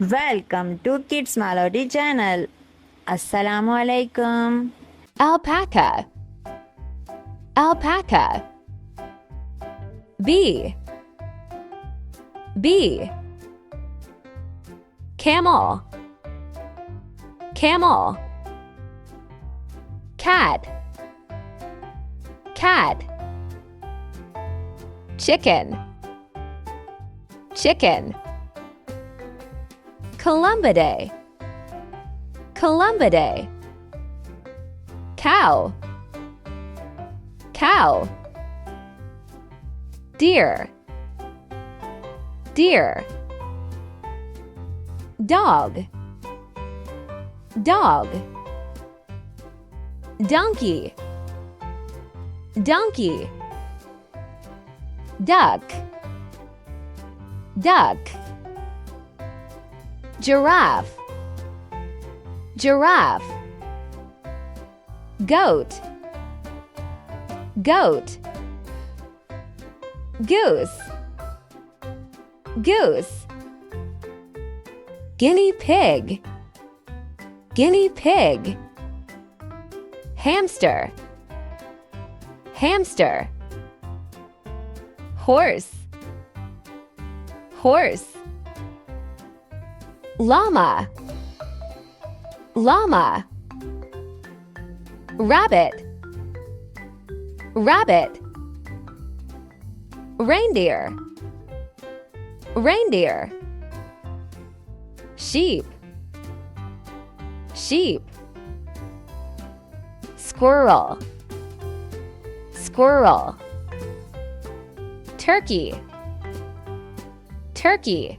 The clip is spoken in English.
Welcome to Kids Melody Channel. Assalamu alaikum. Alpaca. Alpaca. Bee. Bee. Camel. Camel. Cat. Cat. Chicken. Chicken. Columbidae. Columbidae. Cow. Cow. Deer. Deer. Dog. Dog. Donkey. Donkey. Duck. Duck. Giraffe. Giraffe. Goat. Goat. Goose. Goose. Guinea pig. Guinea pig. Hamster. Hamster. Horse. Horse. Llama. Llama. Rabbit. Rabbit. Reindeer. Reindeer. Sheep. Sheep. Squirrel. Squirrel. Turkey. Turkey.